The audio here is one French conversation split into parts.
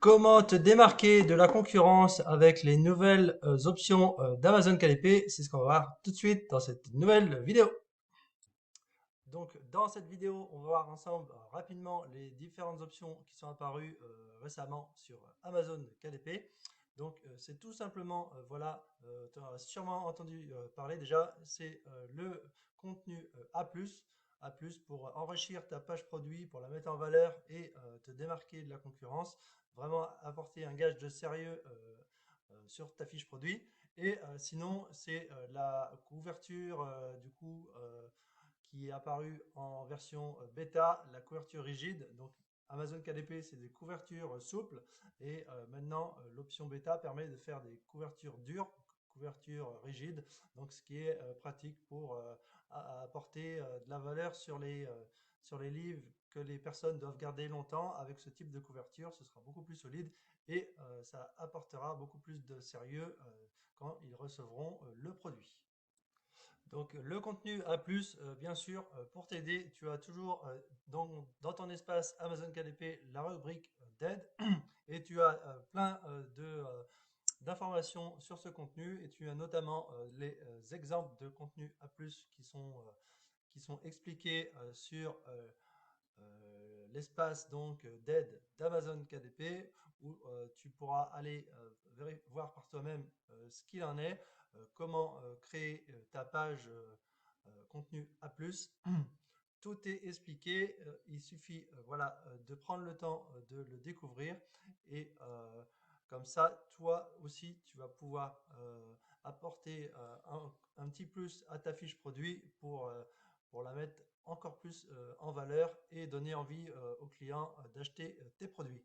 Comment te démarquer de la concurrence avec les nouvelles options d'Amazon KDP? C'est ce qu'on va voir tout de suite dans cette nouvelle vidéo. Donc, dans cette vidéo, on va voir ensemble rapidement les différentes options qui sont apparues récemment sur Amazon KDP. Donc, c'est tout simplement, voilà, tu as sûrement entendu parler déjà, c'est le contenu A+, pour enrichir ta page produit, pour la mettre en valeur et te démarquer de la concurrence, vraiment apporter un gage de sérieux sur ta fiche produit. Et sinon, c'est la couverture, qui est apparue en version bêta, la couverture rigide. Donc, Amazon KDP, c'est des couvertures souples. Et maintenant, l'option bêta permet de faire des couvertures dures, couvertures rigides. Donc, ce qui est pratique pour apporter de la valeur sur les livres que les personnes doivent garder longtemps. Avec ce type de couverture, ce sera beaucoup plus solide et ça apportera beaucoup plus de sérieux quand ils recevront le produit. Donc le contenu A+, bien sûr, pour t'aider, tu as toujours dans ton espace Amazon KDP la rubrique d'aide et tu as plein d'informations sur ce contenu et tu as notamment les exemples de contenu A+, qui sont expliqués sur l'espace donc d'aide d'Amazon KDP où tu pourras aller voir par toi-même ce qu'il en est, comment créer ta page contenu A+. Tout est expliqué, il suffit voilà, de prendre le temps de le découvrir et comme ça, toi aussi, tu vas pouvoir apporter un petit plus à ta fiche produit pour la mettre encore plus en valeur et donner envie aux clients d'acheter tes produits.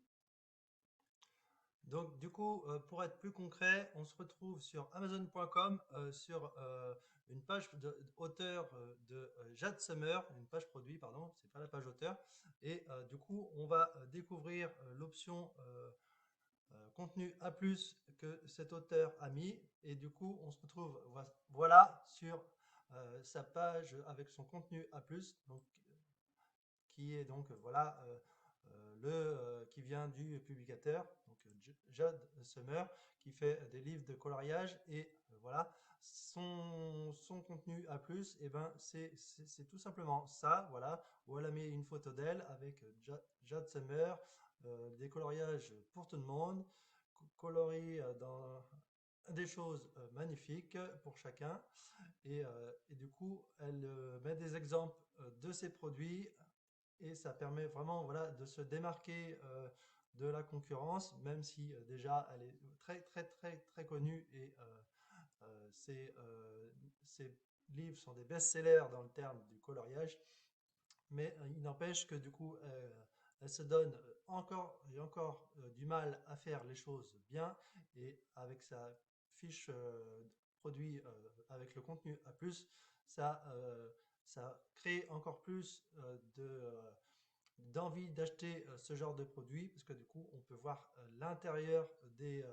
Donc, du coup, pour être plus concret, on se retrouve sur Amazon.com sur une page auteur de Jade Summer, une page produit, pardon, c'est pas la page auteur. Et du coup, on va découvrir l'option contenu A+, que cet auteur a mis. Et du coup, on se retrouve voilà sur sa page avec son contenu A+, donc, qui est donc voilà qui vient du publicateur, donc Judd Summer, qui fait des livres de coloriage et voilà son contenu A+, et ben c'est tout simplement ça, voilà, où elle a mis une photo d'elle avec Judd Summer, des coloriages pour tout le monde, colorés dans des choses magnifiques pour chacun et du coup elle met des exemples de ses produits et ça permet vraiment voilà, de se démarquer de la concurrence, même si déjà elle est très très très très connue et ses livres sont des best-sellers dans le terme du coloriage, mais il n'empêche que du coup elle se donne encore et encore du mal à faire les choses bien et avec sa fiche produit avec le contenu A+, ça, ça crée encore plus d'envie d'acheter ce genre de produit parce que du coup on peut voir l'intérieur des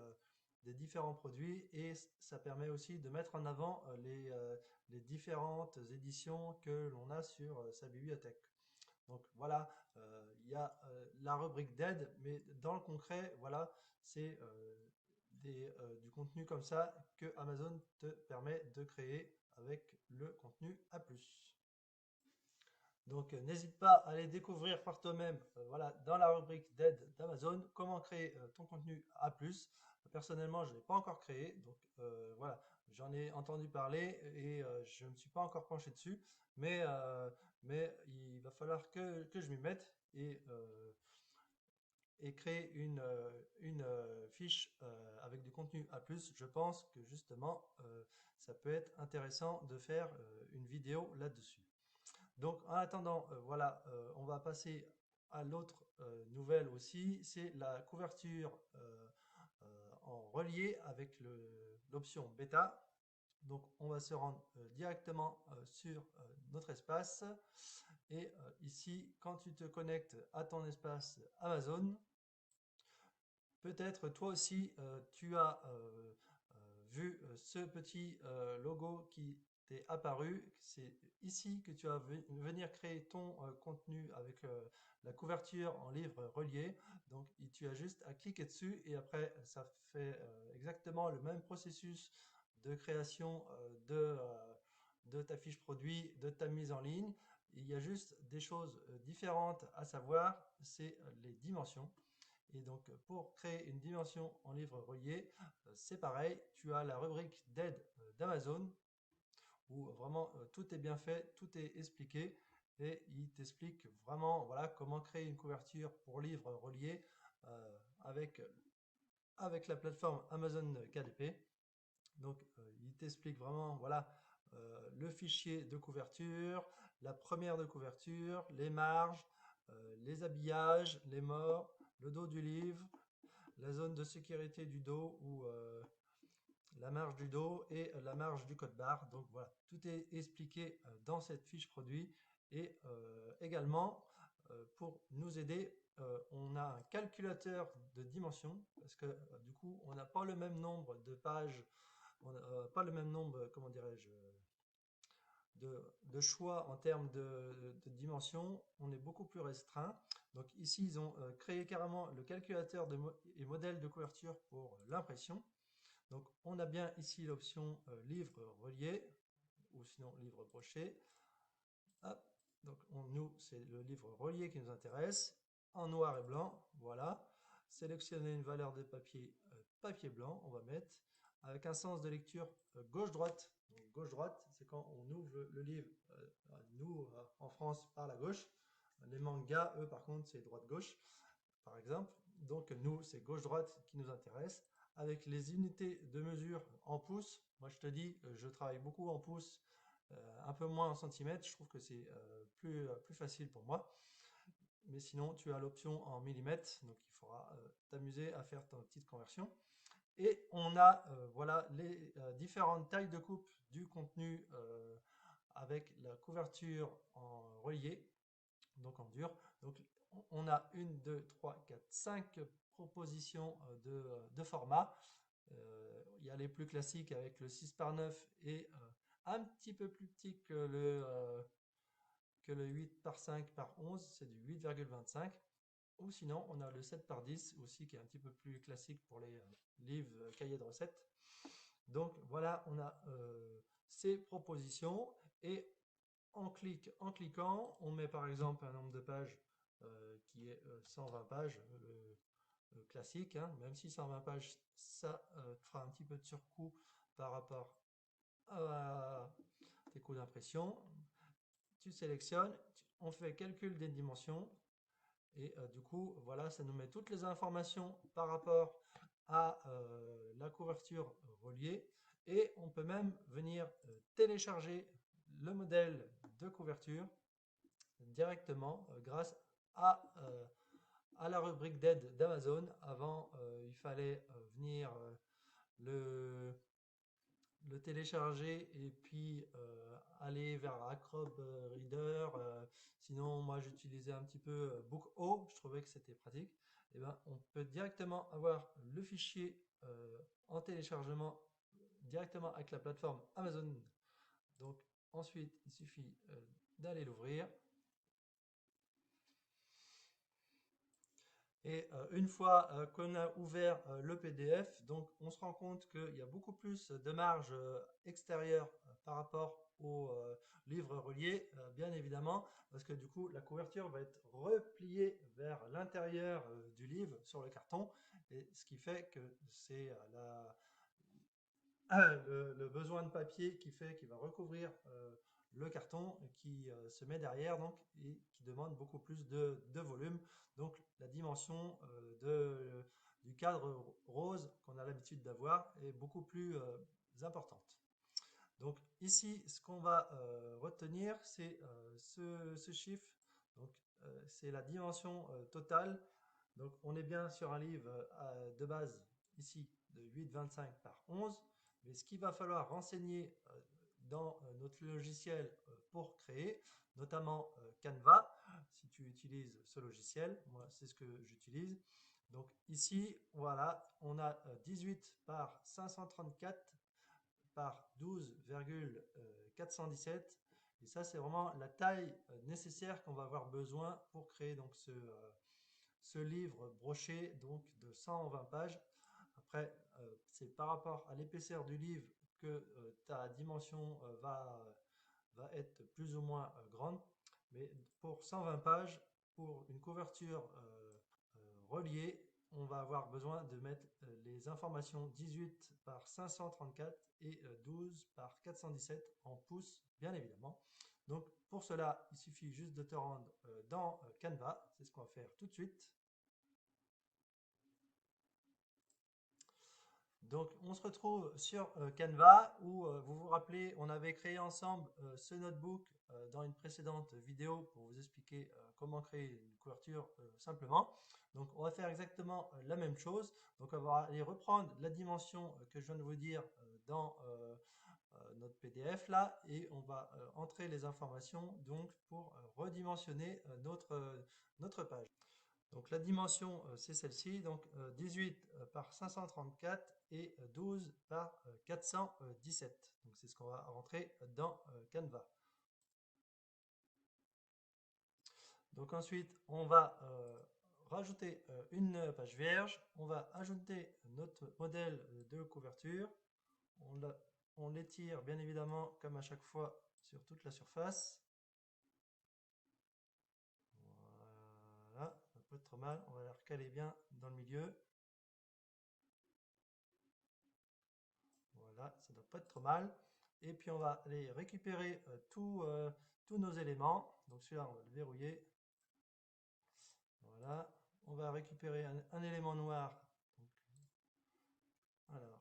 différents produits et ça permet aussi de mettre en avant les différentes éditions que l'on a sur sa bibliothèque. Donc voilà, il y a la rubrique d'aide, mais dans le concret, voilà, c'est du contenu comme ça que Amazon te permet de créer avec le contenu A+. Donc, n'hésite pas à aller découvrir par toi-même, voilà, dans la rubrique d'aide d'Amazon, comment créer ton contenu A+. Personnellement, je ne l'ai pas encore créé, donc voilà, j'en ai entendu parler et je ne me suis pas encore penché dessus, mais il va falloir que je m'y mette et créer une fiche avec du contenu A+. Je pense que justement, ça peut être intéressant de faire une vidéo là-dessus. Donc, en attendant, voilà, on va passer à l'autre nouvelle aussi, c'est la couverture en relié avec l'option bêta. Donc, on va se rendre directement sur notre espace. Et ici, quand tu te connectes à ton espace Amazon, peut-être toi aussi, tu as vu ce petit logo qui t'est apparu. C'est ici que tu vas venir créer ton contenu avec la couverture en livre relié. Donc, il tu as juste à cliquer dessus et après ça fait exactement le même processus de création de ta fiche produit, de ta mise en ligne. Il y a juste des choses différentes à savoir, c'est les dimensions. Et donc pour créer une dimension en livre relié, c'est pareil, tu as la rubrique d'aide d'Amazon où vraiment tout est bien fait, tout est expliqué et il t'explique vraiment voilà, comment créer une couverture pour livre relié avec, avec la plateforme Amazon KDP. Donc il t'explique vraiment voilà, le fichier de couverture, la première de couverture, les marges, les habillages, les morts, le dos du livre, la zone de sécurité du dos ou la marge du dos et la marge du code barre. Donc voilà, tout est expliqué dans cette fiche produit et également pour nous aider, on a un calculateur de dimensions parce que du coup, on n'a pas le même nombre de pages, on n'a pas le même nombre, comment dirais-je, de choix en termes de dimensions, on est beaucoup plus restreint. Donc ici, ils ont créé carrément le calculateur et modèle de couverture pour l'impression. Donc on a bien ici l'option livre relié ou sinon livre broché. Hop. Donc nous, c'est le livre relié qui nous intéresse en noir et blanc. Voilà. Sélectionner une valeur de papier, papier blanc, on va mettre avec un sens de lecture gauche-droite. Gauche-droite, c'est quand on ouvre le livre, nous en France par la gauche. Les mangas, eux, par contre, c'est droite-gauche, par exemple. Donc nous, c'est gauche-droite qui nous intéresse. Avec les unités de mesure en pouces, moi je te dis, je travaille beaucoup en pouces, un peu moins en centimètres, je trouve que c'est plus facile pour moi. Mais sinon, tu as l'option en millimètres, donc il faudra t'amuser à faire ta petite conversion. Et on a voilà les différentes tailles de coupe du contenu avec la couverture en relié, donc en dur. Donc on a 1, 2, 3, 4, 5 propositions de format. Il y a les plus classiques avec le 6 par 9 et un petit peu plus petit que le 8 par 5 par 11, c'est du 8,25. Ou sinon, on a le 7 par 10 aussi qui est un petit peu plus classique pour les livres cahiers de recettes. Donc voilà, on a ces propositions et en cliquant, on met par exemple un nombre de pages qui est 120 pages, classique, hein, même si 120 pages, ça fera un petit peu de surcoût par rapport à tes coûts d'impression. Tu sélectionnes, on fait calcul des dimensions et du coup, voilà, ça nous met toutes les informations par rapport à la couverture reliée et on peut même venir télécharger le modèle de couverture directement grâce à la rubrique d'aide d'Amazon. Avant, il fallait venir le télécharger et puis aller vers Acrobat Reader. Sinon, moi j'utilisais un petit peu Book.O, je trouvais que c'était pratique. Et ben, on peut directement avoir le fichier en téléchargement directement avec la plateforme Amazon. Donc ensuite, il suffit d'aller l'ouvrir. Et une fois qu'on a ouvert le PDF, donc on se rend compte qu'il y a beaucoup plus de marge extérieure par rapport au livre relié, bien évidemment, parce que du coup la couverture va être repliée vers l'intérieur du livre sur le carton, et ce qui fait que c'est le besoin de papier qui fait qu'il va recouvrir le carton qui se met derrière donc, et qui demande beaucoup plus de volume. Donc la dimension du cadre rose qu'on a l'habitude d'avoir est beaucoup plus importante. Donc ici, ce qu'on va retenir, c'est ce chiffre. Donc c'est la dimension totale. Donc on est bien sur un livre de base ici de 8,25 par 11. Mais ce qu'il va falloir renseigner dans notre logiciel pour créer, notamment Canva, si tu utilises ce logiciel, moi c'est ce que j'utilise. Donc ici, voilà, on a 18 par 534 par 12,417. Et ça, c'est vraiment la taille nécessaire qu'on va avoir besoin pour créer donc ce livre broché donc de 120 pages. Après, c'est par rapport à l'épaisseur du livre que ta dimension va être plus ou moins grande. Mais pour 120 pages, pour une couverture reliée, on va avoir besoin de mettre les informations 18 par 534 et 12 par 417 en pouces, bien évidemment. Donc pour cela, il suffit juste de te rendre dans Canva. C'est ce qu'on va faire tout de suite. Donc, on se retrouve sur Canva où vous vous rappelez, on avait créé ensemble ce notebook dans une précédente vidéo pour vous expliquer comment créer une couverture simplement. Donc, on va faire exactement la même chose. Donc, on va aller reprendre la dimension que je viens de vous dire dans notre PDF là et on va entrer les informations donc pour redimensionner notre page. Donc la dimension, c'est celle-ci, donc 18 par 534 et 12 par 417. Donc c'est ce qu'on va rentrer dans Canva. Donc ensuite, on va rajouter une page vierge. On va ajouter notre modèle de couverture. On l'étire bien évidemment comme à chaque fois sur toute la surface. Voilà, ça peut être trop mal. On va la recaler bien dans le milieu. Voilà, ça ne doit pas être trop mal. Et puis on va aller récupérer tous nos éléments. Donc celui-là, on va le verrouiller. Voilà. On va récupérer un élément noir. Donc, alors,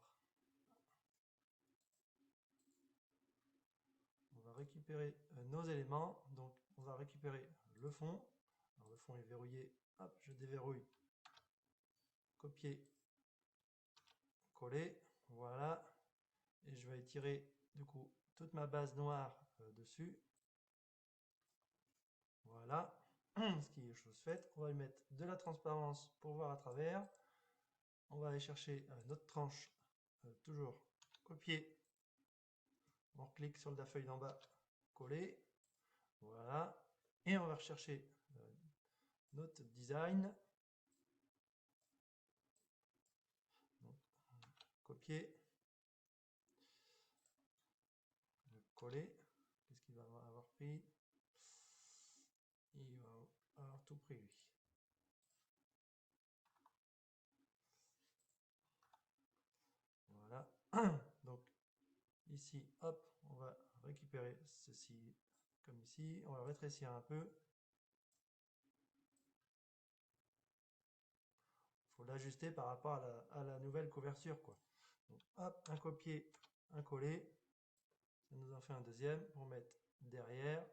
on va récupérer nos éléments. Donc on va récupérer le fond. Alors, le fond est verrouillé. Hop, je déverrouille. Copier. Coller. Voilà. Et je vais étirer du coup toute ma base noire dessus. Voilà, ce qui est chose faite. On va y mettre de la transparence pour voir à travers. On va aller chercher notre tranche, toujours copier. On clique sur la feuille d'en bas, coller. Voilà. Et on va rechercher notre design. Donc, copier. Coller. Qu'est-ce qu'il va avoir pris? Il va avoir tout pris lui. Voilà. Donc ici, hop, on va récupérer ceci comme ici. On va rétrécir un peu. Il faut l'ajuster par rapport à la nouvelle couverture, quoi. Donc, hop, un copier, un coller. Ça nous en fait un deuxième. On va mettre derrière.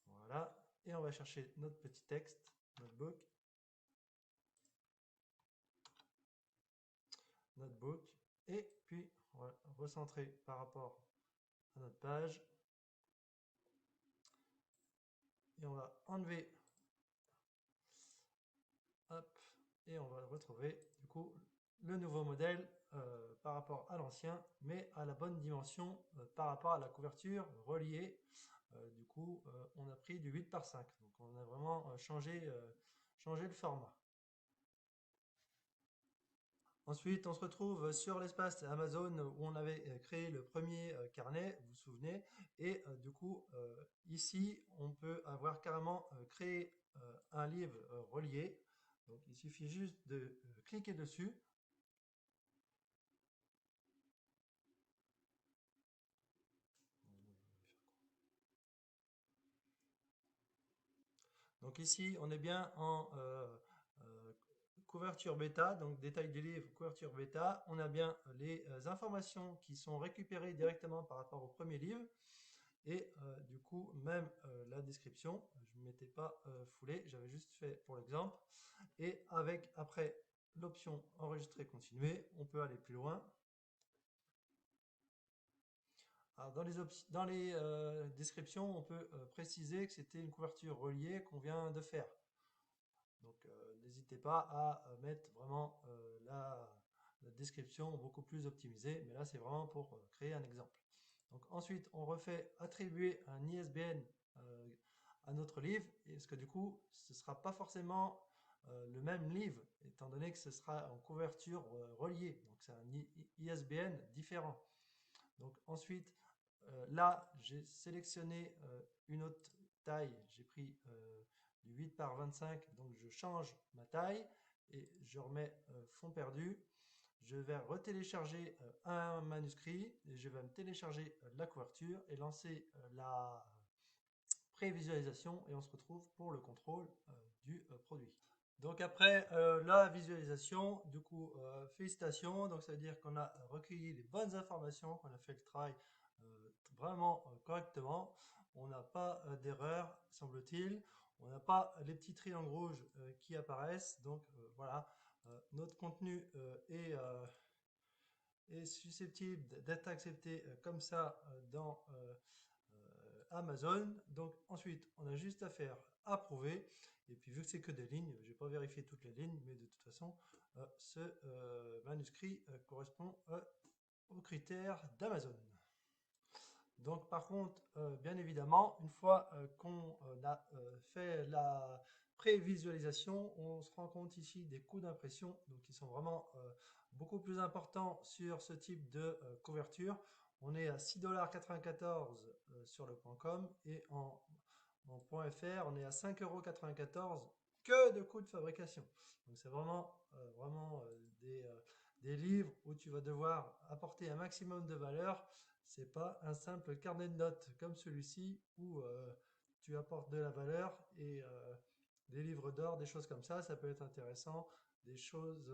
Voilà. Et on va chercher notre petit texte, notebook. Notebook. Et puis, on va recentrer par rapport à notre page. Et on va enlever. Hop. Et on va retrouver, du coup, le nouveau modèle par rapport à l'ancien, mais à la bonne dimension par rapport à la couverture reliée. Du coup, on a pris du 8 par 5. Donc, on a vraiment changé le format. Ensuite, on se retrouve sur l'espace Amazon où on avait créé le premier carnet, vous vous souvenez. Et du coup, ici, on peut avoir carrément créé un livre relié. Donc, il suffit juste de cliquer dessus. Donc ici, on est bien en couverture bêta, donc détail du livre, couverture bêta. On a bien les informations qui sont récupérées directement par rapport au premier livre. Et du coup, même la description, je ne m'étais pas foulé, j'avais juste fait pour l'exemple. Et avec après l'option enregistrer, continuer, on peut aller plus loin. Alors dans les descriptions, on peut préciser que c'était une couverture reliée qu'on vient de faire. Donc n'hésitez pas à mettre vraiment la description beaucoup plus optimisée, mais là c'est vraiment pour créer un exemple. Donc ensuite, on refait attribuer un ISBN à notre livre, parce que du coup, ce ne sera pas forcément le même livre, étant donné que ce sera en couverture reliée. Donc c'est un ISBN différent. Donc ensuite, là, j'ai sélectionné une autre taille. J'ai pris du 8 par 25, donc je change ma taille et je remets fond perdu. Je vais retélécharger un manuscrit et je vais me télécharger la couverture et lancer la prévisualisation et on se retrouve pour le contrôle du produit. Donc après la visualisation, du coup, félicitations. Donc ça veut dire qu'on a recueilli les bonnes informations, qu'on a fait le travail vraiment correctement. On n'a pas d'erreur, semble-t-il. On n'a pas les petits triangles rouges qui apparaissent. Donc voilà, notre contenu est susceptible d'être accepté comme ça dans Amazon. Donc ensuite, on a juste à faire approuver. Et puis vu que c'est que des lignes, je n'ai pas vérifié toutes les lignes, mais de toute façon, ce manuscrit correspond aux critères d'Amazon. Donc par contre, bien évidemment, une fois qu'on a fait la prévisualisation, on se rend compte ici des coûts d'impression, donc ils sont vraiment beaucoup plus importants sur ce type de couverture. On est à 6,94 $ sur le .com et en .fr, on est à 5,94 € que de coûts de fabrication. Donc c'est vraiment des livres où tu vas devoir apporter un maximum de valeur. C'est pas un simple carnet de notes comme celui-ci où tu apportes de la valeur et des livres d'or, des choses comme ça peut être intéressant, des choses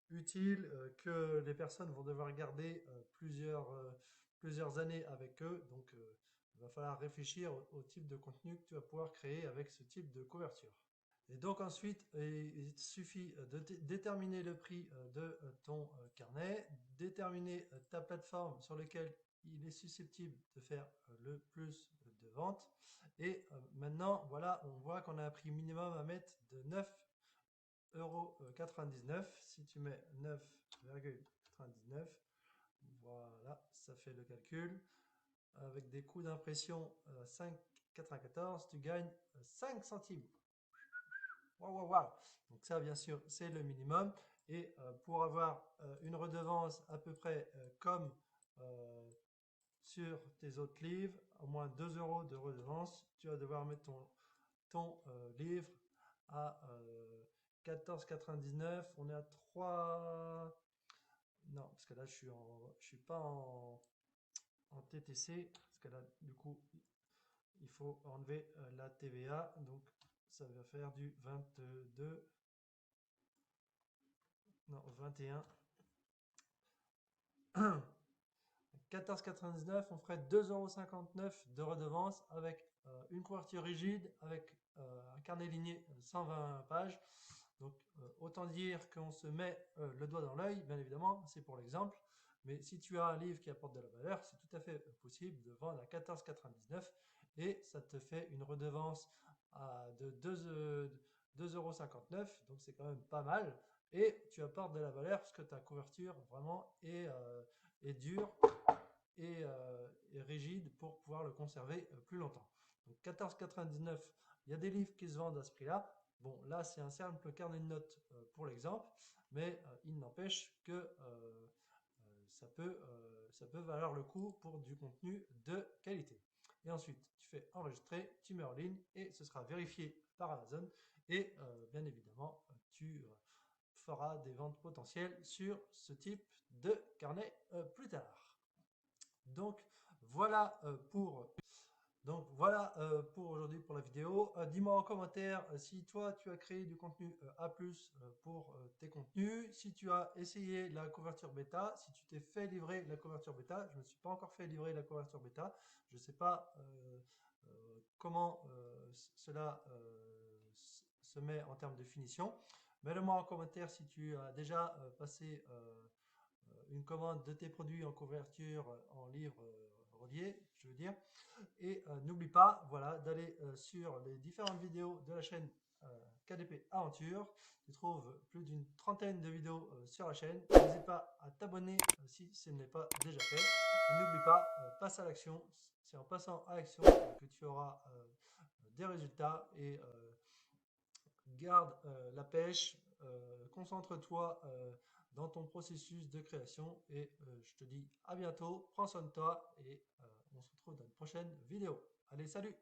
utiles que les personnes vont devoir garder plusieurs années avec eux. Donc il va falloir réfléchir au type de contenu que tu vas pouvoir créer avec ce type de couverture. Et donc ensuite, il suffit de déterminer le prix de ton carnet, déterminer ta plateforme sur laquelle il est susceptible de faire le plus de ventes. Et maintenant, voilà, on voit qu'on a un prix minimum à mettre de 9,99 €. Si tu mets 9,99 €, voilà, ça fait le calcul. Avec des coûts d'impression 5,94 €, tu gagnes 5 centimes. Waouh, waouh, waouh. Donc ça, bien sûr, c'est le minimum. Et pour avoir une redevance à peu près comme sur tes autres livres, au moins 2 € de redevance, tu vas devoir mettre ton livre à 14,99 €. On est à 3... Non, parce que là, je suis pas en TTC, parce que là, du coup, il faut enlever la TVA. Donc, ça va faire du 22... Non, 21. 14,99, on ferait 2,59 € de redevance avec une couverture rigide, avec un carnet ligné 120 pages. Donc autant dire qu'on se met le doigt dans l'œil, bien évidemment, c'est pour l'exemple. Mais si tu as un livre qui apporte de la valeur, c'est tout à fait possible de vendre à 14,99 € et ça te fait une redevance de 2,59 €. Donc c'est quand même pas mal. Et tu apportes de la valeur parce que ta couverture vraiment est dure et rigide pour pouvoir le conserver plus longtemps. Donc 14,99 €, il y a des livres qui se vendent à ce prix-là. Bon, là, c'est un simple carnet de notes pour l'exemple, mais il n'empêche que ça peut valoir le coup pour du contenu de qualité. Et ensuite, tu fais enregistrer, tu mets en ligne et ce sera vérifié par Amazon. Et bien évidemment, tu feras des ventes potentielles sur ce type de carnet plus tard. Donc voilà pour aujourd'hui pour la vidéo. Dis-moi en commentaire si toi tu as créé du contenu A+ pour tes contenus, si tu as essayé la couverture bêta, si tu t'es fait livrer la couverture bêta. Je ne me suis pas encore fait livrer la couverture bêta. Je ne sais pas comment cela se met en termes de finition. Mets-le-moi en commentaire si tu as déjà passé une commande de tes produits en couverture en livre reliés, je veux dire. Et n'oublie pas, voilà, d'aller sur les différentes vidéos de la chaîne KDP Aventure. Tu trouves plus d'une trentaine de vidéos sur la chaîne. N'hésite pas à t'abonner si ce n'est pas déjà fait. Et n'oublie pas, passe à l'action. C'est en passant à l'action que tu auras des résultats. Et garde la pêche, concentre-toi dans ton processus de création. Et je te dis à bientôt. Prends soin de toi et on se retrouve dans une prochaine vidéo. Allez, salut!